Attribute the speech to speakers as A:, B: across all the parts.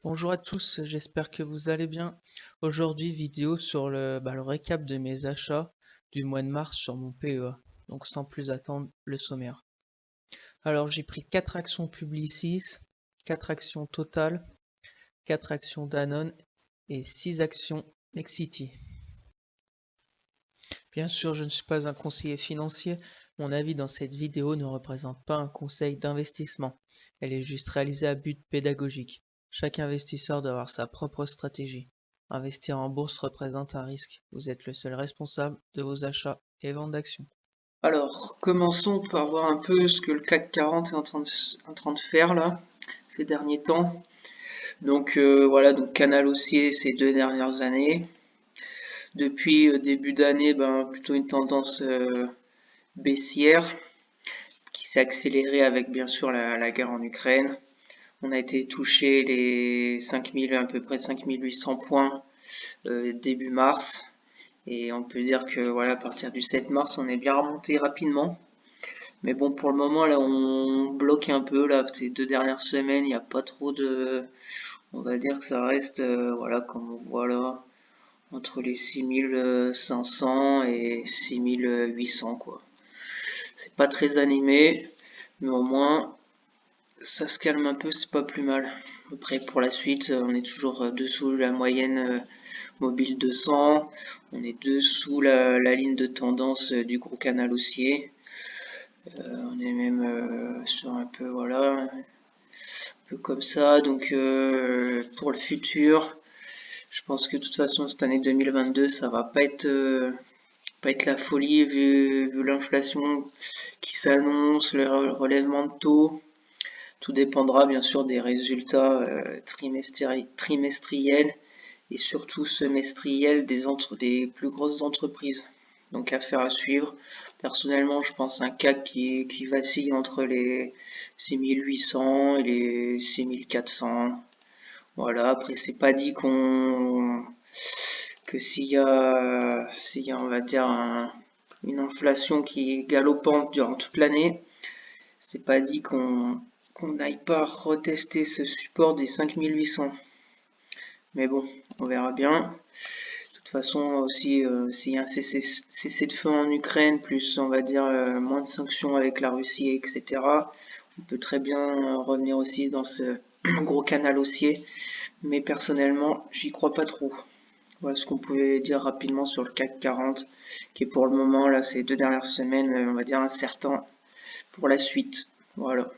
A: Bonjour à tous, j'espère que vous allez bien. Aujourd'hui, vidéo sur le récap de mes achats du mois de mars sur mon PEA. Donc sans plus attendre, le sommaire. Alors j'ai pris 4 actions Publicis, 4 actions Total, 4 actions Danone et 6 actions Nexity. Bien sûr, je ne suis pas un conseiller financier. Mon avis dans cette vidéo ne représente pas un conseil d'investissement. Elle est juste réalisée à but pédagogique. Chaque investisseur doit avoir sa propre stratégie. Investir en bourse représente un risque. Vous êtes le seul responsable de vos achats et ventes d'actions. Alors, commençons par voir un peu ce que le CAC 40 est en train de faire là, ces derniers temps. Donc voilà, donc canal haussier ces 2 dernières années. Depuis début d'année, plutôt une tendance baissière qui s'est accélérée avec bien sûr la guerre en Ukraine. On a été touché les 5000, à peu près 5800 points début mars. Et on peut dire que voilà, à partir du 7 mars, on est bien remonté rapidement. Mais bon, pour le moment, là, on bloque un peu. Là, ces 2 dernières semaines, il n'y a pas trop de... On va dire que ça reste, voilà, comme on voit là, entre les 6500 et 6800, quoi. C'est pas très animé, mais au moins, ça se calme un peu, c'est pas plus mal. Après, pour la suite, on est toujours dessous la moyenne mobile 200. On est dessous la ligne de tendance du gros canal haussier. On est même sur un peu, voilà, un peu comme ça. Donc, pour le futur, je pense que de toute façon, cette année 2022, ça va pas être la folie vu l'inflation qui s'annonce, le relèvement de taux. Tout dépendra bien sûr des résultats trimestriels et surtout semestriels des plus grosses entreprises. Donc affaire à suivre. Personnellement, je pense un CAC qui vacille entre les 6800 et les 6400. Voilà, après c'est pas dit que s'il y a on va dire une inflation qui est galopante durant toute l'année, c'est pas dit qu'on n'aille pas retester ce support des 5800. Mais bon, on verra bien. De toute façon, aussi, s'il y a un cessez-le-feu en Ukraine, plus on va dire moins de sanctions avec la Russie, etc., on peut très bien revenir aussi dans ce gros canal haussier. Mais personnellement, j'y crois pas trop. Voilà ce qu'on pouvait dire rapidement sur le CAC 40, qui est pour le moment, là, ces 2 dernières semaines, on va dire incertain pour la suite. Voilà.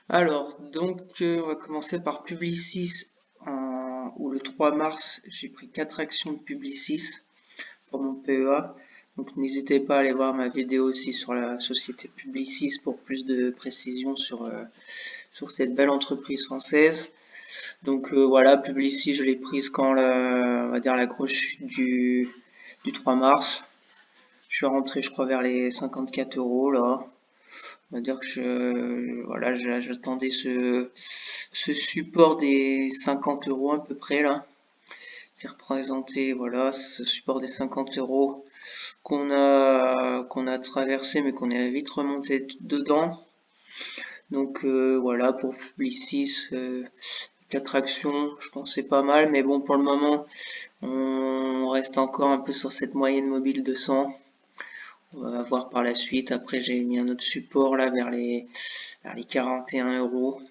A: Alors, donc, on va commencer par Publicis, où le 3 mars, j'ai pris 4 actions de Publicis pour mon PEA. Donc, n'hésitez pas à aller voir ma vidéo aussi sur la société Publicis pour plus de précision sur cette belle entreprise française. Donc, voilà, Publicis, je l'ai prise quand on va dire la grosse chute du 3 mars. Je suis rentré, je crois, vers les 54 euros là. On va dire que voilà, j'attendais ce support des 50 euros à peu près là, qui représentait voilà ce support des 50 euros qu'on a traversé mais qu'on est vite remonté dedans. Donc voilà pour Publicis, 4 actions, je pensais pas mal, mais bon pour le moment on reste encore un peu sur cette moyenne mobile de 100. On va voir par la suite. Après, j'ai mis un autre support là vers les 41 euros.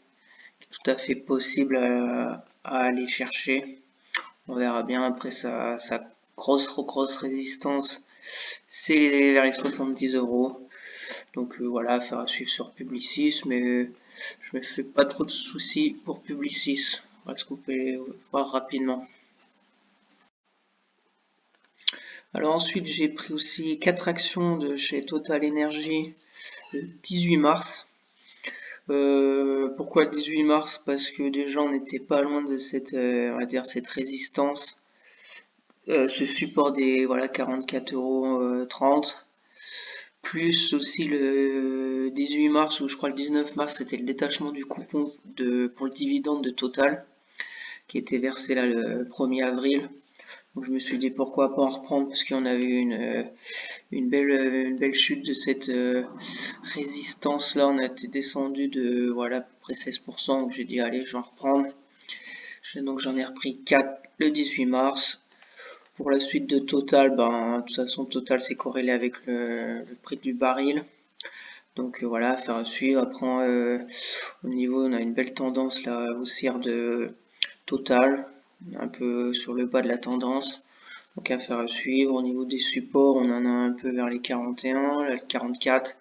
A: Tout à fait possible à aller chercher. On verra bien. Après, sa grosse résistance, c'est vers les 70 euros. Donc voilà, affaire à suivre sur Publicis. Mais je me fais pas trop de soucis pour Publicis. Voilà ce qu'on peut voir rapidement. Alors ensuite, j'ai pris aussi 4 actions de chez Total Energy le 18 mars. Pourquoi le 18 mars? Parce que déjà on n'était pas loin de cette, on va dire cette résistance, ce support des voilà 44,30 €, plus aussi le 18 mars ou je crois le 19 mars c'était le détachement du coupon pour le dividende de Total qui était versé là le 1er avril. Donc je me suis dit pourquoi pas en reprendre parce qu'on avait eu une belle chute de cette résistance là. On a été descendu de voilà à peu près 16%. Donc j'ai dit allez, je vais en reprendre. Donc j'en ai repris 4 le 18 mars. Pour la suite de Total, ben de toute façon Total c'est corrélé avec le prix du baril. Donc voilà, affaire à suivre. Après au niveau, on a une belle tendance là haussière de Total, un peu sur le bas de la tendance. Donc affaire à suivre. Au niveau des supports, on en a un peu vers les 41, les 44.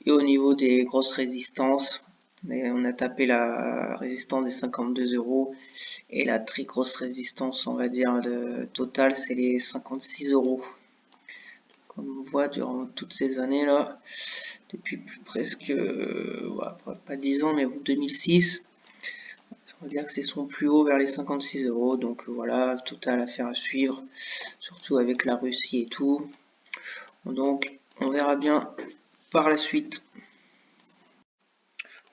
A: Et au niveau des grosses résistances, on a tapé la résistance des 52 euros. Et la très grosse résistance, on va dire, de Total, c'est les 56 euros. Comme on voit durant toutes ces années là, depuis presque, pas 10 ans, mais 2006, on va dire que c'est son plus haut vers les 56 euros. Donc voilà, Total affaire à suivre, surtout avec la Russie et tout. Donc on verra bien par la suite.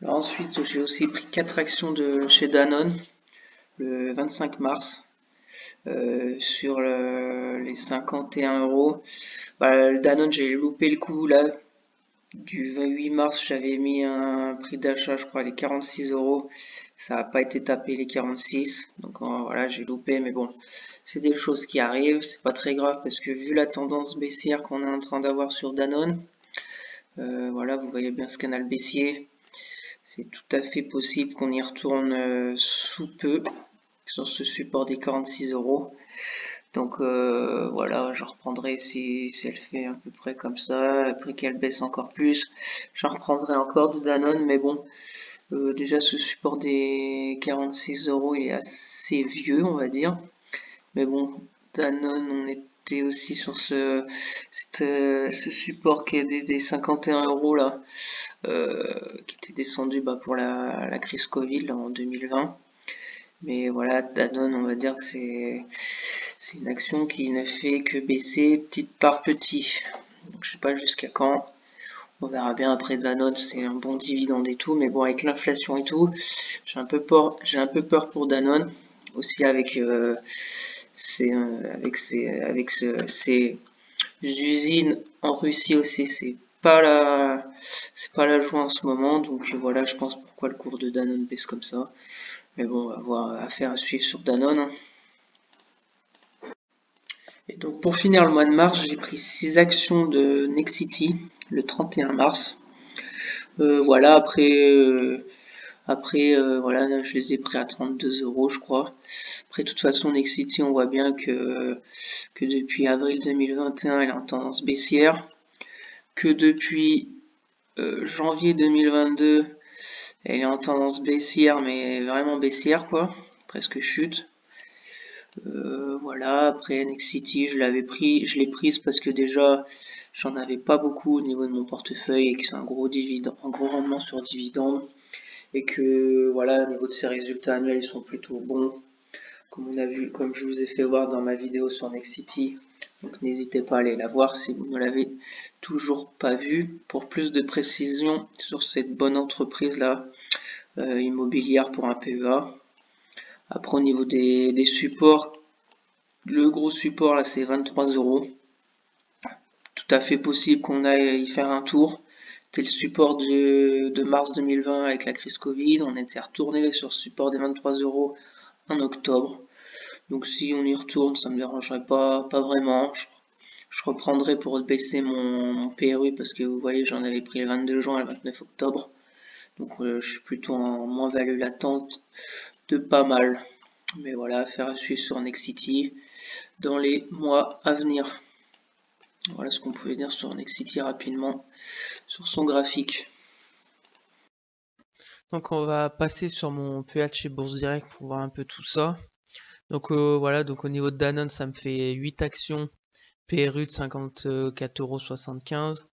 A: Alors ensuite, j'ai aussi pris 4 actions de chez Danone le 25 mars sur les 51 euros. Bah, Danone, j'ai loupé le coup là. Du 28 mars, j'avais mis un prix d'achat, je crois, les 46 euros. Ça n'a pas été tapé les 46. Donc voilà, j'ai loupé. Mais bon, c'est des choses qui arrivent. C'est pas très grave parce que vu la tendance baissière qu'on est en train d'avoir sur Danone, voilà, vous voyez bien ce canal baissier. C'est tout à fait possible qu'on y retourne sous peu sur ce support des 46 euros. Donc voilà, je reprendrai si elle fait à peu près comme ça, après qu'elle baisse encore plus, j'en reprendrai encore de Danone, mais bon, déjà ce support des 46 euros il est assez vieux on va dire, mais bon, Danone on était aussi sur ce support qui est des 51 euros là, qui était descendu pour la crise Covid là, en 2020. Mais voilà, Danone, on va dire que c'est une action qui ne fait que baisser petite par petit. Donc je sais pas jusqu'à quand. On verra bien après Danone, c'est un bon dividende et tout, mais bon avec l'inflation et tout, j'ai un peu peur pour Danone aussi avec ces usines en Russie aussi, c'est pas la joie en ce moment, donc voilà, je pense pourquoi le cours de Danone baisse comme ça. Mais bon, on va voir, affaire à suivre sur Danone, hein. Et donc pour finir le mois de mars, j'ai pris 6 actions de Nexity le 31 mars. Voilà, voilà, je les ai pris à 32 euros, je crois. Après, de toute façon, Nexity, on voit bien que depuis avril 2021, elle est en tendance baissière. Que depuis janvier 2022, elle est en tendance baissière, mais vraiment baissière, quoi. Presque chute. Voilà, après Nexity, je l'ai prise parce que déjà j'en avais pas beaucoup au niveau de mon portefeuille et que c'est un gros rendement sur dividende et que voilà, au niveau de ses résultats annuels, ils sont plutôt bons, comme on a vu, comme je vous ai fait voir dans ma vidéo sur Nexity. Donc n'hésitez pas à aller la voir si vous ne l'avez toujours pas vue pour plus de précision sur cette bonne entreprise là, immobilière pour un PEA. Après au niveau des supports, le gros support là c'est 23 euros. Tout à fait possible qu'on aille y faire un tour. C'était le support de mars 2020 avec la crise Covid. On était retourné sur ce support des 23 euros en octobre. Donc si on y retourne, ça me dérangerait pas vraiment. Je reprendrai pour baisser mon PRU parce que vous voyez, j'en avais pris le 22 juin et le 29 octobre. Donc je suis plutôt en moins-value latente de pas mal. Mais voilà, affaire à suivre sur Nexity dans les mois à venir. Voilà ce qu'on pouvait dire sur Nexity rapidement sur son graphique. Donc on va passer sur mon PH chez Bourse Direct pour voir un peu tout ça. Donc voilà, donc au niveau de Danone, ça me fait 8 actions, PRU de 54,75 €.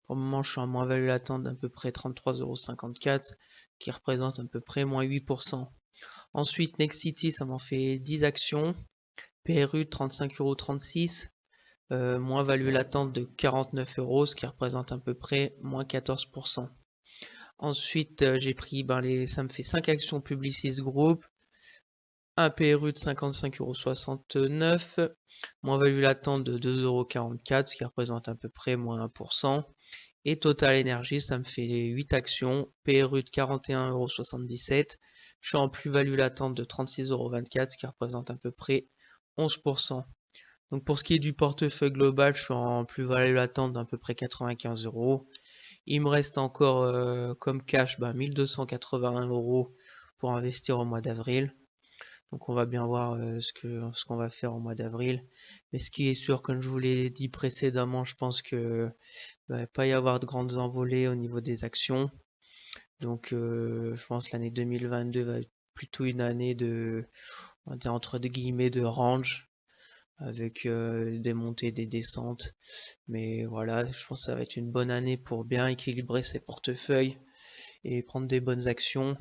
A: Pour le moment, je suis en moins-value latente d'à peu près 33,54 €, qui représente à peu près moins 8%. Ensuite, Nexity, ça m'en fait 10 actions, PRU de 35,36 €, moins-value latente de 49 €, ce qui représente à peu près moins 14%. Ensuite, j'ai pris ça me fait 5 actions Publicis Group, un PRU de 55,69 €, moins-value latente de 2,44 €, ce qui représente à peu près moins 1%. Et Total Energy, ça me fait 8 actions, PRU de 41,77 €. Je suis en plus-value latente de 36,24 €, ce qui représente à peu près 11%. Donc pour ce qui est du portefeuille global, je suis en plus-value latente d'à peu près 95 €. Il me reste encore comme cash 1281 € pour investir au mois d'avril. Donc on va bien voir ce qu'on va faire au mois d'avril. Mais ce qui est sûr, comme je vous l'ai dit précédemment, je pense que va pas y avoir de grandes envolées au niveau des actions. Donc je pense que l'année 2022 va être plutôt une année on va dire entre guillemets de range, avec des montées, des descentes. Mais voilà, je pense que ça va être une bonne année pour bien équilibrer ses portefeuilles et prendre des bonnes actions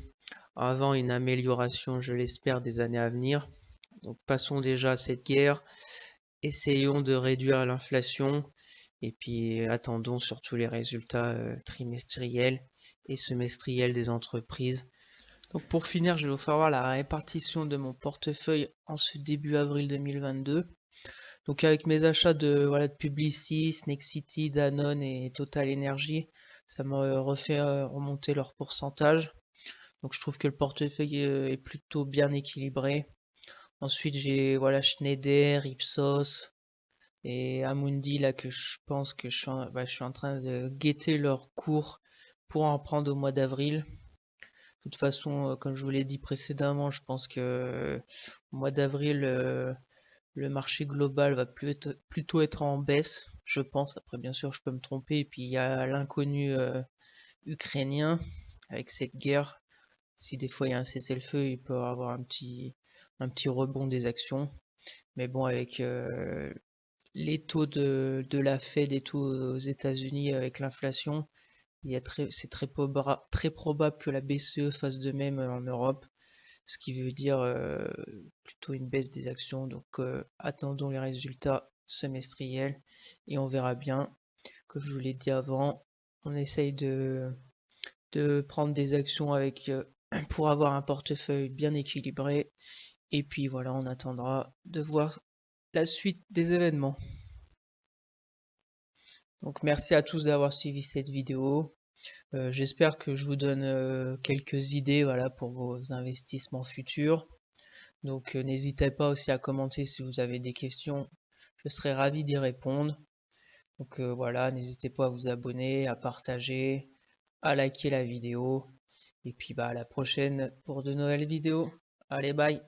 A: avant une amélioration, je l'espère, des années à venir. Donc passons déjà à cette guerre, essayons de réduire l'inflation et puis attendons surtout les résultats trimestriels et semestriels des entreprises. Donc pour finir, je vais vous faire voir la répartition de mon portefeuille en ce début avril 2022. Donc avec mes achats de Publicis, Nexity, Danone et Total Energy, ça m'a refait remonter leur pourcentage. Donc je trouve que le portefeuille est plutôt bien équilibré. Ensuite j'ai Schneider, Ipsos et Amundi là que je pense que je suis en train de guetter leur cours pour en prendre au mois d'avril. De toute façon, comme je vous l'ai dit précédemment, je pense que au mois d'avril, le marché global va plutôt être en baisse, je pense. Après, bien sûr, je peux me tromper. Et puis, il y a l'inconnu ukrainien avec cette guerre. Si des fois il y a un cessez-le-feu, il peut y avoir un petit rebond des actions. Mais bon, avec les taux de la Fed et tout aux États-Unis, avec l'inflation, c'est très probable que la BCE fasse de même en Europe, ce qui veut dire plutôt une baisse des actions. Donc attendons les résultats semestriels et on verra bien. Comme je vous l'ai dit avant, on essaye de prendre des actions pour avoir un portefeuille bien équilibré. Et puis voilà, on attendra de voir la suite des événements. Donc merci à tous d'avoir suivi cette vidéo. J'espère que je vous donne quelques idées pour vos investissements futurs. Donc n'hésitez pas aussi à commenter si vous avez des questions. Je serai ravi d'y répondre. Donc voilà, n'hésitez pas à vous abonner, à partager, à liker la vidéo. Et puis à la prochaine pour de nouvelles vidéos. Allez, bye!